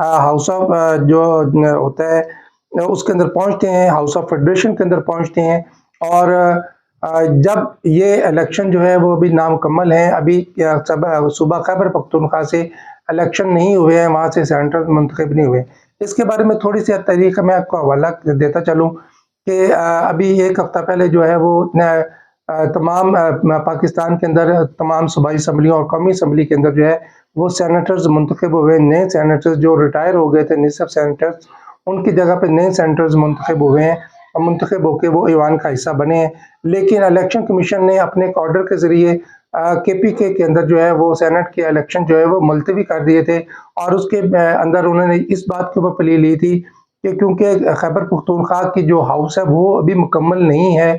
House of جو ہوتا ہے اس کے اندر پہنچتے ہیں، ہاؤس آف فیڈریشن کے اندر پہنچتے ہیں، اور جب یہ الیکشن جو ہے وہ ابھی نامکمل ہیں، ابھی صوبہ خیبر پختونخوا سے الیکشن نہیں ہوئے ہیں، وہاں سے سینیٹر منتخب نہیں ہوئے۔ اس کے بارے میں تھوڑی سی تاریخ میں آپ کو حوالہ دیتا چلوں کہ ابھی ایک ہفتہ پہلے جو ہے وہ تمام پاکستان کے اندر تمام صوبائی اسمبلیوں اور قومی اسمبلی کے اندر جو ہے وہ سینیٹرز منتخب ہوئے، نئے سینیٹرز جو ریٹائر ہو گئے تھے نصف سینیٹرز، ان کی جگہ پہ نئے سینیٹرز منتخب ہوئے ہیں، اور منتخب ہو کے وہ ایوان کا حصہ بنے ہیں۔ لیکن الیکشن کمیشن نے اپنے ایک آرڈر کے ذریعے کے پی کے اندر جو ہے وہ سینٹ کے الیکشن جو ہے وہ ملتوی کر دیے تھے، اور اس کے اندر انہوں نے اس بات کے اوپر پلی لی تھی کہ کیونکہ خیبر پختونخوا کی جو ہاؤس ہے وہ ابھی مکمل نہیں ہے،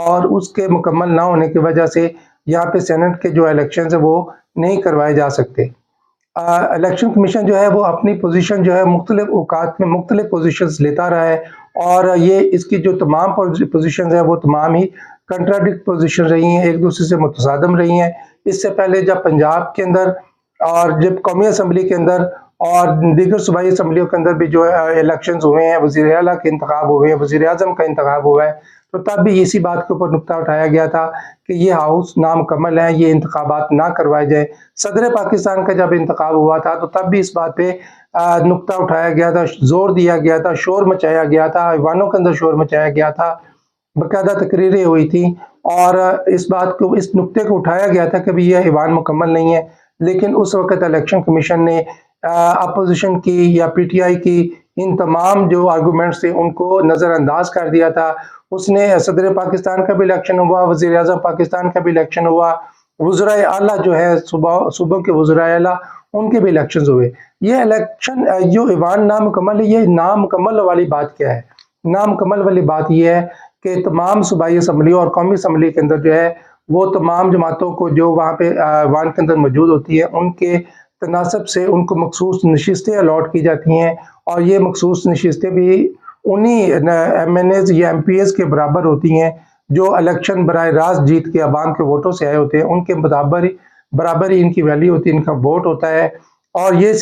اور اس کے مکمل نہ ہونے کی وجہ سے یہاں پہ سینٹ کے جو الیکشنز ہیں وہ نہیں کروائے جا سکتے۔ الیکشن کمیشن جو ہے وہ اپنی پوزیشن جو ہے مختلف اوقات میں مختلف پوزیشنز لیتا رہا ہے، اور یہ اس کی جو تمام پوزیشنز ہیں وہ تمام ہی کنٹراڈکٹ پوزیشن رہی ہیں، ایک دوسرے سے متصادم رہی ہیں۔ اس سے پہلے جب پنجاب کے اندر اور جب قومی اسمبلی کے اندر اور دیگر صوبائی اسمبلیوں کے اندر بھی جو الیکشنز ہوئے ہیں، وزیر اعلیٰ کے انتخاب ہوئے ہیں، وزیر اعظم کا انتخاب ہوا ہے، تو تب بھی اسی بات کے اوپر نکتہ اٹھایا گیا تھا کہ یہ ہاؤس نامکمل ہے، یہ انتخابات نہ کروائے جائیں۔ صدر پاکستان کا جب انتخاب ہوا تھا تو تب بھی اس بات پہ نکتہ اٹھایا گیا تھا، زور دیا گیا تھا، شور مچایا گیا تھا، ایوانوں کے اندر شور مچایا گیا تھا، باقاعدہ تقریریں ہوئی تھیں، اور اس بات کو اس نکتے کو اٹھایا گیا تھا کہ یہ ایوان مکمل نہیں ہے۔ لیکن اس وقت الیکشن کمیشن نے اپوزیشن کی یا پی ٹی آئی کی ان تمام جو آرگومنٹس تھے ان کو نظر انداز کر دیا تھا۔ اس نے صدر پاکستان کا بھی الیکشن ہوا، وزیر اعظم پاکستان کا بھی الیکشن ہوا، وزرائے اعلیٰ جو ہے صوبوں کے وزرائے اعلیٰ ان کے بھی الیکشنز ہوئے۔ یہ الیکشن جو ایوان نامکمل ہے، یہ نامکمل والی بات کیا ہے؟ نامکمل والی بات یہ ہے کہ تمام صوبائی اسمبلیوں اور قومی اسمبلی کے اندر جو ہے وہ تمام جماعتوں کو جو وہاں پہ ایوان کے اندر موجود ہوتی ہے ان کے تناسب سے ان کو مخصوص نشستیں الاٹ کی جاتی ہیں، اور یہ مخصوص نشستیں بھی انہی ایم این ایز یا ایم پی ایز کے برابر ہوتی ہیں جو الیکشن براہ راست جیت کے عوام کے ووٹوں سے آئے ہوتے ہیں، ان کے برابر ہی ان کی ویلیو ہوتی ہے، ان کا ووٹ ہوتا ہے۔ اور یہ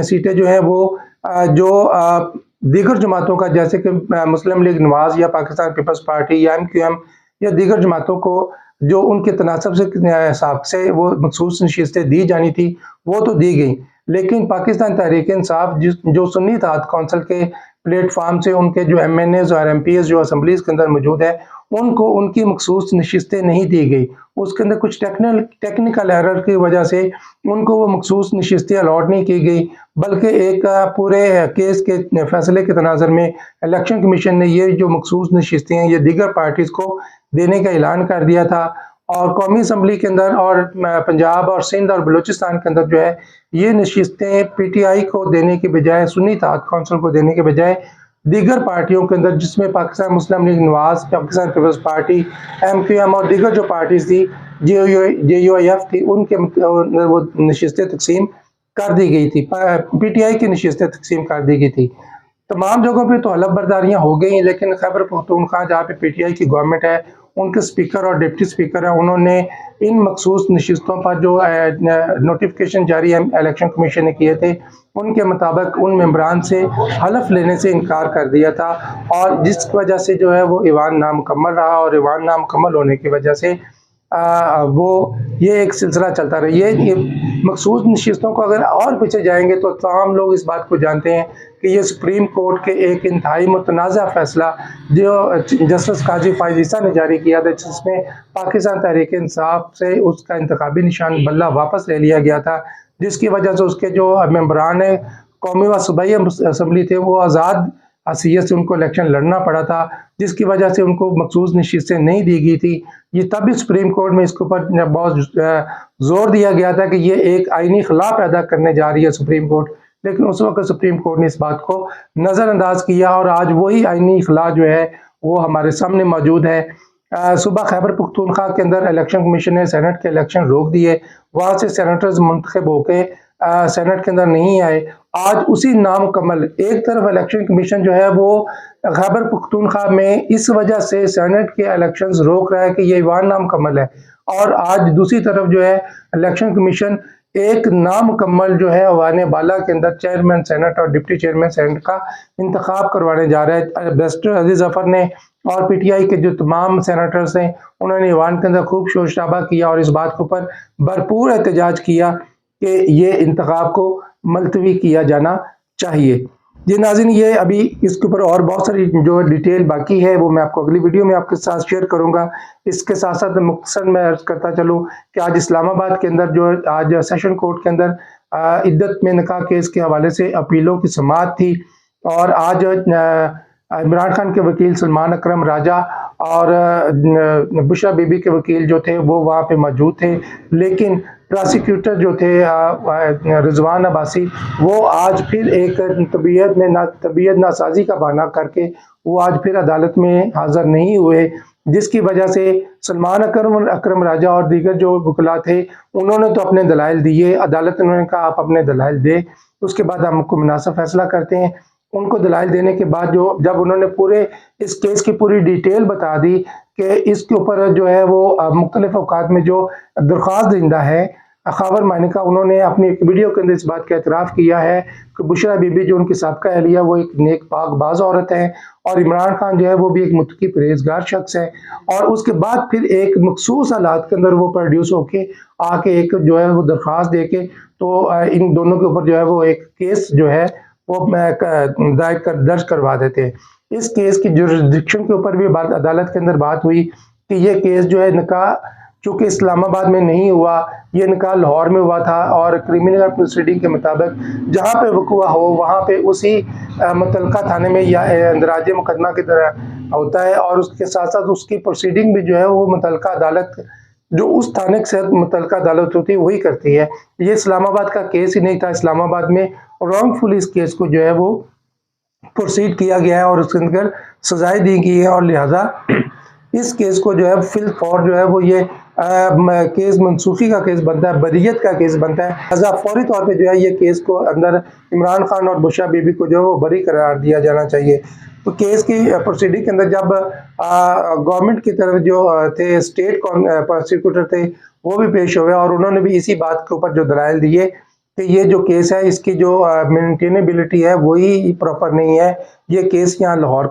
سیٹیں جو ہیں وہ جو دیگر جماعتوں کا جیسے کہ مسلم لیگ نواز یا پاکستان پیپلز پارٹی یا ایم کیو ایم یا دیگر جماعتوں کو جو ان کے تناسب سے حساب سے وہ مخصوص نشستیں دی جانی تھی وہ تو دی گئی، لیکن پاکستان تحریک انصاف جو سنی اتحاد کونسل کے پلیٹ فارم سے ان کے جو ایم این ایز اور ایم پی ایز جو اسمبلیز کے اندر موجود ہے ان کو ان کی مخصوص نشستیں نہیں دی گئی۔ اس کے اندر کچھ ٹیکنیکل ایرر کی وجہ سے ان کو وہ مخصوص نشستیں الاٹ نہیں کی گئی، بلکہ ایک پورے کیس کے فیصلے کے تناظر میں الیکشن کمیشن نے یہ جو مخصوص نشستیں ہیں یہ دیگر پارٹیز کو دینے کا اعلان کر دیا تھا، اور قومی اسمبلی کے اندر اور پنجاب اور سندھ اور بلوچستان کے اندر جو ہے یہ نشستیں پی ٹی آئی کو دینے کے بجائے، سنی اتحاد کونسل کو دینے کے بجائے دیگر پارٹیوں کے اندر، جس میں Pakistan Muslim League Nawaz, Pakistan Peoples Party, M Q M اور دیگر جو پارٹیز تھی، جے یو آئی ایف تھی، ان کے وہ نشستیں تقسیم کر دی گئی تھی، پی ٹی آئی کی نشستیں تقسیم کر دی گئی تھی۔ تمام جگہوں پہ تو حلف برداریاں ہو گئی ہیں، لیکن خیبر پختونخوا جہاں پہ پی ٹی آئی کی گورنمنٹ ہے، ان کے سپیکر اور ڈپٹی سپیکر ہیں، انہوں نے ان مخصوص نشستوں پر جو نوٹیفکیشن جاری الیکشن کمیشن نے کیے تھے ان کے مطابق ان ممبران سے حلف لینے سے انکار کر دیا تھا، اور جس وجہ سے جو ہے وہ ایوان نامکمل رہا، اور ایوان نامکمل ہونے کی وجہ سے وہ یہ ایک سلسلہ چلتا رہا۔ یہ مخصوص نشستوں کو اگر اور پیچھے جائیں گے تو تمام لوگ اس بات کو جانتے ہیں کہ یہ سپریم کورٹ کے ایک انتہائی متنازع فیصلہ جو جسٹس قاضی فائز عیسیٰ نے جاری کیا تھا، جس میں پاکستان تحریک انصاف سے اس کا انتخابی نشان بلہ واپس لے لیا گیا تھا، جس کی وجہ سے اس کے جو ممبران قومی و صوبائی اسمبلی تھے وہ آزاد حیثیت سے ان کو الیکشن لڑنا پڑا تھا، جس کی وجہ سے ان کو مخصوص نشستیں نہیں دی گئی تھی۔ یہ تب بھی سپریم کورٹ میں اس کے اوپر بہت زور دیا گیا تھا کہ یہ ایک آئینی خلا پیدا کرنے جا رہی ہے سپریم کورٹ، لیکن اس وقت سپریم کورٹ نے اس بات کو نظر انداز کیا، اور آج وہی آئینی خلا جو ہے وہ ہمارے سامنے موجود ہے۔ صوبہ خیبر پختونخوا کے اندر الیکشن کمیشن نے سینٹ کے الیکشن روک دیے، وہاں سے سینیٹرز منتخب ہو کے سینٹ کے اندر نہیں آئے۔ آج اسی نامکمل ایک طرف الیکشن کمیشن جو ہے وہ خیبر پختونخوا میں اس وجہ سے سینٹ کے الیکشنز روک رہا ہے کہ یہ ایوان نامکمل ہے، اور آج دوسری طرف جو ہے الیکشن کمیشن ایک نامکمل جو ہے ایوان بالا کے اندر چیئرمین سینٹ اور ڈپٹی چیئرمین سینٹ کا انتخاب کروانے جا رہا ہے۔ بیرسٹر عزیز ظفر نے اور پی ٹی آئی کے جو تمام سینیٹرز ہیں انہوں نے ایوان کے اندر خوب شور شرابہ کیا اور اس بات کے اوپر بھرپور احتجاج کیا کہ یہ انتخاب کو ملتوی کیا جانا چاہیے۔ جی ناظرین، یہ ابھی اس کے اوپر اور بہت ساری جو ڈیٹیل باقی ہے وہ میں آپ کو اگلی ویڈیو میں آپ کے ساتھ شیئر کروں گا۔ اس کے ساتھ ساتھ مختصر میں عرض کرتا چلوں کہ آج اسلام آباد کے اندر جو آج سیشن کورٹ کے اندر عدت میں نکاح کیس کے حوالے سے اپیلوں کی سماعت تھی، اور آج عمران خان کے وکیل سلمان اکرم راجہ اور بشرا بی بی کے وکیل جو تھے وہ وہاں پہ موجود تھے، لیکن پراسیکیوٹر جو تھے رضوان عباسی وہ آج پھر ایک طبیعت ناسازی کا بہانہ کر کے وہ آج پھر عدالت میں حاضر نہیں ہوئے، جس کی وجہ سے سلمان اکرم راجہ اور دیگر جو وکلاء تھے انہوں نے تو اپنے دلائل دیے، عدالت نے کہا آپ اپنے دلائل دیں، اس کے بعد ہم کو مناسب فیصلہ کرتے ہیں۔ ان کو دلائل دینے کے بعد جب انہوں نے پورے اس کیس کی پوری ڈیٹیل بتا دی کہ اس کے اوپر جو ہے وہ مختلف اوقات میں جو درخواست دہندہ ہے خاور معنی کا، انہوں نے اپنی ایک ویڈیو کے اندر اس بات کا اعتراف کیا ہے کہ بشرا بی بی جو ان کی سابقہ اہلیہ وہ ایک نیک پاک باز عورت ہے، اور عمران خان جو ہے وہ بھی ایک متقی پرہیزگار شخص ہے، اور اس کے بعد پھر ایک مخصوص حالات کے اندر وہ پروڈیوس ہو کے آ کے ایک جو ہے وہ درخواست دے کے تو ان دونوں کے اوپر جو ہے وہ ایک کیس جو ہے وہ درج کروا دیتے ہیں۔ اس کیس کی جورسڈکشن کے اوپر بھی عدالت کے اندر بات ہوئی کہ یہ کیس جو ہے نکاح چونکہ اسلام آباد میں نہیں ہوا، یہ نکاح لاہور میں ہوا تھا، اور کرمنل پروسیڈنگ کے مطابق جہاں پہ وقوع ہو وہاں پہ اسی متعلقہ تھانے میں یا اندراج مقدمہ کی طرح ہوتا ہے، اور اس کے ساتھ ساتھ اس کی پروسیڈنگ بھی جو ہے وہ متعلقہ عدالت جو اس تھانے سے متعلقہ عدالت ہوتی ہے وہی کرتی ہے۔ یہ اسلام آباد کا کیس ہی نہیں تھا، اسلام آباد میں رانگ فلی اس کیس کو جو ہے وہ پروسیڈ کیا گیا ہے اور اس کے اندر سزائیں دی گئی ہیں، اور لہٰذا اس کیس کو جو ہے فی الفور جو ہے وہ یہ کیس منسوخی کا کیس بنتا ہے، بریت کا کیس بنتا ہے، لہٰذا فوری طور پہ جو ہے یہ کیس کو اندر عمران خان اور بشرا بی بی کو جو ہے وہ بری قرار دیا جانا چاہیے۔ تو کیس کی پروسیڈنگ کے اندر جب گورنمنٹ کی طرف جو تھے اسٹیٹ پروسیکیوٹر تھے وہ بھی پیش ہوئے، اور انہوں نے بھی اسی بات کے اوپر جو دلائل دیے کہ یہ جو کیس ہے اس کی جو مینٹینیبلٹی ہے وہی پراپر نہیں ہے، یہ کیس یہاں لاہور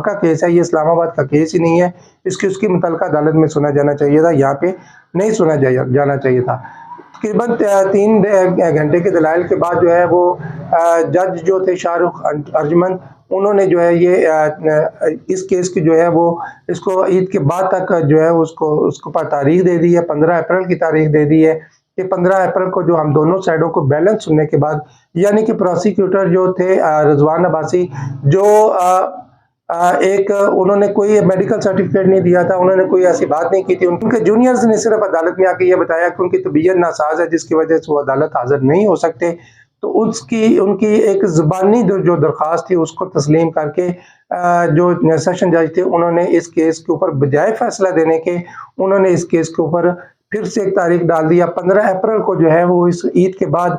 کا کیس ہے، یہ اسلام آباد کا کیس ہی نہیں ہے، اس کی متعلقہ عدالت میں سنا جانا چاہیے تھا، یہاں پہ نہیں سنا جانا چاہیے تھا۔ تقریباً 3 گھنٹے کے دلائل کے بعد جو ہے وہ جج جو تھے شاہ رخ ارجمند انہوں نے جو ہے یہ اس کیس کی جو ہے وہ اس کو عید کے بعد تک جو ہے اس کو پر تاریخ دے دی ہے، 15 اپریل کی تاریخ دے دی ہے کہ 15 اپریل کو جو ہم دونوں سائڈوں کو بیلنس سننے کے بعد، یعنی کہ پروسیکیوٹر جو تھے رضوان عباسی جو انہوں نے کوئی میڈیکل سرٹیفکیٹ نہیں دیا تھا، انہوں نے کوئی ایسی بات نہیں کی تھی، ان کے جونیئرز نے صرف عدالت میں آ کے یہ بتایا کہ ان کی طبیعت ناساز ہے جس کی وجہ سے وہ عدالت حاضر نہیں ہو سکتے، تو ان کی ایک زبانی جو درخواست تھی اس کو تسلیم کر کے جو سیشن جج تھے انہوں نے اس کیس کے اوپر بجائے فیصلہ دینے کے انہوں نے اس کیس کے اوپر پھر سے ایک تاریخ ڈال دیا، 15 اپریل کو جو ہے وہ اس عید کے بعد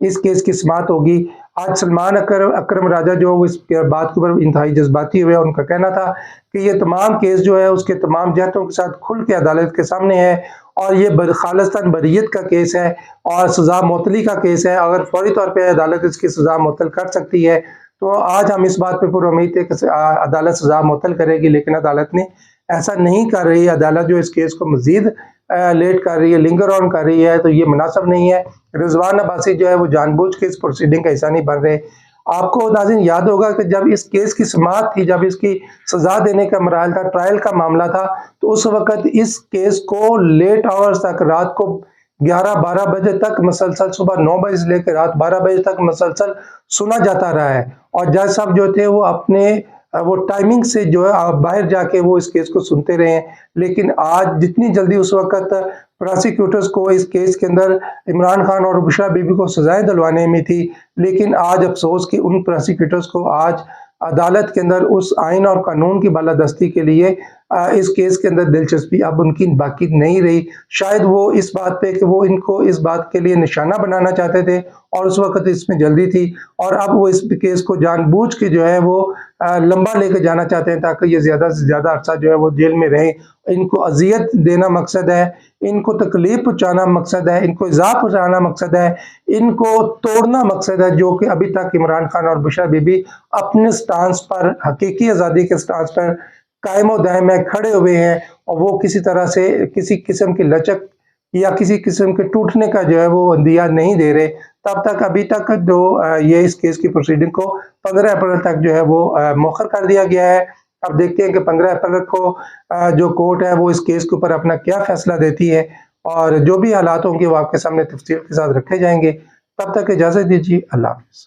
اس کیس کی سماعت ہوگی۔ آج سلمان اکرم راجہ جو اس بات کے اوپر انتہائی جذباتی ہوئے، ان کا کہنا تھا کہ یہ تمام کیس جو ہے اس کے تمام جہتوں کے ساتھ کھل کے عدالت کے سامنے ہے، اور یہ خالصتاً بریت کا کیس ہے اور سزا معطلی کا کیس ہے، اگر فوری طور پہ عدالت اس کی سزا معطل کر سکتی ہے تو آج ہم اس بات پہ پر امید ہے کہ عدالت سزا معطل کرے گی، لیکن عدالت نے ایسا نہیں کر رہی ہے، عدالت جو اس کیس کو مزید لیٹ کر رہی ہے، لنگر آن کر رہی ہے، تو یہ مناسب نہیں ہے۔ رضوان عباسی جو ہے وہ جان بوجھ کے اس پروسیڈنگ کا حصہ نہیں بن رہے۔ آپ کو ناظرین یاد ہوگا کہ جب اس کیس کی سماعت تھی، جب اس کی سزا دینے کا مراحل تھا، ٹرائل کا معاملہ تھا، تو اس وقت اس کیس کو لیٹ آورز تک، رات کو 11-12 بجے تک مسلسل، صبح 9 بجے سے لے کے رات 12 بجے تک مسلسل سنا جاتا رہا ہے، اور جج صاحب جو تھے وہ اپنے ٹائمنگ سے جو ہے باہر جا کے وہ اس کیس کو سنتے رہے ہیں، لیکن آج جتنی جلدی اس وقت پراسیکیوٹرز کو اس کیس کے اندر عمران خان اور بشرا بی بی کو سزائیں دلوانے میں تھی، لیکن آج افسوس کہ ان پراسیکیوٹرز کو آج عدالت کے اندر اس آئین اور قانون کی بالادستی کے لیے اس کیس کے اندر دلچسپی اب ان کی باقی نہیں رہی. شاید وہ اس بات پہ کہ وہ ان کو اس بات کے لیے نشانہ بنانا چاہتے تھے اور اس وقت اس میں جلدی تھی، اور اب وہ اس کیس کو جان بوجھ کے جو ہے وہ لمبا لے کے جانا چاہتے ہیں تاکہ یہ زیادہ سے زیادہ عرصہ جو ہے وہ جیل میں رہیں. ان کو اذیت دینا مقصد ہے، ان کو تکلیف پہنچانا مقصد ہے، ان کو ایذا پہنچانا مقصد ہے، ان کو توڑنا مقصد ہے، جو کہ ابھی تک عمران خان اور بشرا بی بی اپنے سٹانس پر، حقیقی آزادی کے سٹانس پر قائم و دائم ہے، کھڑے ہوئے ہیں، اور وہ کسی طرح سے کسی قسم کی لچک یا کسی قسم کے ٹوٹنے کا جو ہے وہ اندیہ نہیں دے رہے. تب تک ابھی تک جو یہ اس کیس کی پروسیڈنگ کو 15 اپریل تک جو ہے وہ مؤخر کر دیا گیا ہے. اب دیکھتے ہیں کہ 15 اپریل کو جو کورٹ ہے وہ اس کیس کے اوپر اپنا کیا فیصلہ دیتی ہے، اور جو بھی حالات ہوں گے وہ آپ کے سامنے تفصیل کے ساتھ رکھے جائیں گے. تب تک اجازت دیجیے، اللہ حافظ.